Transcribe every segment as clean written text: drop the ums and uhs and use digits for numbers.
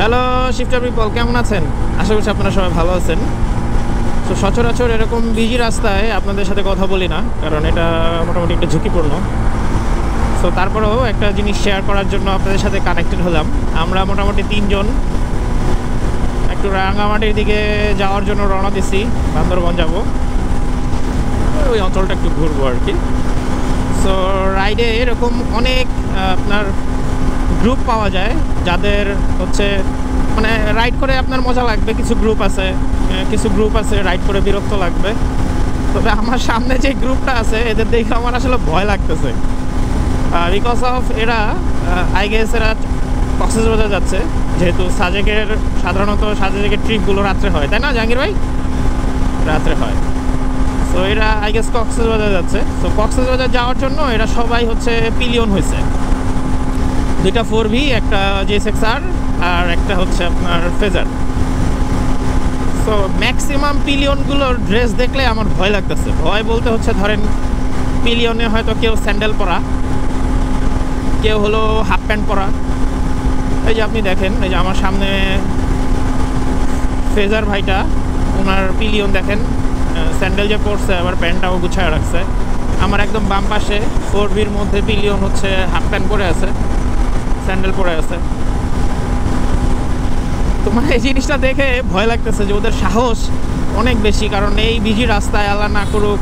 Hello shifter people, কেমন আছেন? আশা করছি আপনারা সবাই ভালো আছেন। তো সচরাচর এরকম বিজি রাস্তায় আপনাদের সাথে কথা বলি না, কারণ এটা মোটামুটি একটু ঝুঁকিপূর্ণ। সো তারপরেও একটা জিনিস শেয়ার করার জন্য আপনাদের সাথে কানেক্টেড হলাম। আমরা মোটামুটি 3 জন একটু রাঙামাটির দিকে যাওয়ার জন্য রওনা দিছি। বান্দরবন যাব, ওই অঞ্চলটা একটু ঘুরবো আর কি। সো রাইডে এরকম অনেক আপনার গ্রুপ পাওয়া যায়, যাদের হচ্ছে মানে রাইড করে আপনার মজা লাগবে। কিছু গ্রুপ আছে রাইড করে বিরক্ত লাগবে। তবে আমার সামনে যে গ্রুপটা আছে এদের দেখে আমার আসলে ভয় লাগতেছে, বিকজ অফ এরা আই গেস এরা কক্সবাজার যাচ্ছে, যেহেতু সাধারণত সাজেকের ট্রিপগুলো রাত্রে হয়, তাই না জাহাঙ্গীর ভাই? রাত্রে হয়। সো এরা আই গেস কক্সবাজার যাচ্ছে। সো কক্সবাজার যাওয়ার জন্য এরা সবাই হচ্ছে পিলিয়ন হয়েছে, 2টা 4V, একটা JSXR আর একটা হচ্ছে আপনার ফেজার। সো ম্যাক্সিমাম পিলিয়নগুলোর ড্রেস দেখলে আমার ভয় লাগতেছে। ভয় বলতে হচ্ছে ধরেন পিলিয়নে হয়তো কেউ স্যান্ডেল পরা, কেউ হলো হাফ প্যান্ট পরা। এই যে আপনি দেখেন, এই যে আমার সামনে ফেজার ভাইটা, ওনার পিলিয়ন দেখেন, স্যান্ডেল যে পরছে আবার প্যান্টটাও গুছায় রাখছে। আমার একদম বাম পাশে 4Vর মধ্যে পিলিয়ন হচ্ছে হাফ প্যান্ট পরে আছে, স্যান্ডেল পরে আছে। তো মানে এই জিনিসটা দেখে ভয় লাগতেছে যে ওদের সাহস অনেক বেশি, কারণ এই বিজি রাস্তায় আল্লাহ না করুক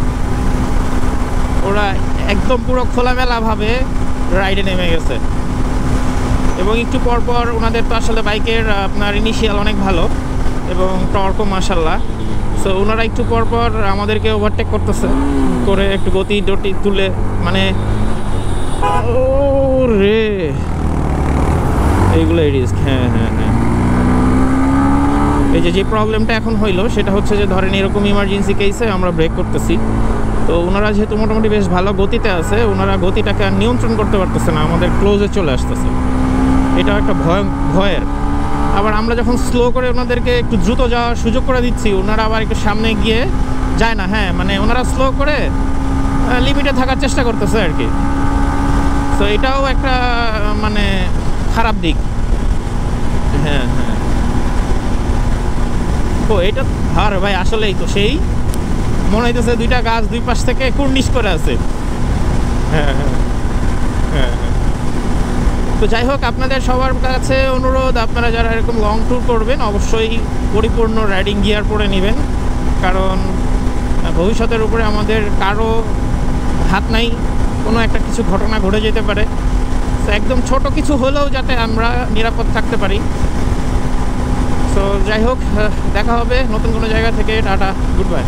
ওরা একদম পুরো খোলামেলাভাবে রাইডে নেমে গেছে। এবং একটু পরপর ওনাদের তো আসলে বাইকের আপনার ইনিশিয়াল অনেক ভালো এবং টর্কও মাশাল্লাহ। সো ওনারা একটু পরপর আমাদেরকে ওভারটেক করতেছে, করে একটু গতি তুলে, মানে ও রে এইগুলো রিস্ক। হ্যাঁ, এই যে প্রবলেমটা এখন হইলো সেটা হচ্ছে যে ধরেন এরকম ইমার্জেন্সি কেসে আমরা ব্রেক করতেছি, তো ওনারা যেহেতু মোটামুটি বেশ ভালো গতিতে আছে, ওনারা গতিটাকে আর নিয়ন্ত্রণ করতে পারতেছে না, আমাদের ক্লোজে চলে আসতেছে। এটাও একটা ভয়ের। আবার আমরা যখন স্লো করে ওনাদেরকে একটু দ্রুত যাওয়ার সুযোগ করে দিচ্ছি, ওনারা আবার একটু সামনে গিয়ে যায় না। হ্যাঁ, মানে ওনারা স্লো করে লিমিটে থাকার চেষ্টা করতেছে আর কি। তো এটাও একটা মানে খারাপ দিক। হ্যাঁ, ও এটা আরে ভাই আসলেই তো সেই মনে হইতেছে 2টা গাছ 2 পাশ থেকে কুর্নিশ করে আছে। হ্যাঁ, তো যাই হোক, আপনাদের সবার কাছে অনুরোধ, আপনারা যারা এরকম লং ট্যুর করবেন অবশ্যই পরিপূর্ণ রাইডিং গিয়ার পরে নেবেন, কারণ ভবিষ্যতের উপরে আমাদের কারো হাত নাই, কোনো একটা কিছু ঘটনা ঘটে যেতে পারে। তো একদম ছোট কিছু হলেও যাতে আমরা নিরাপদ থাকতে পারি। তো যাই হোক, দেখা হবে নতুন কোনো জায়গা থেকে। Tata, good bye.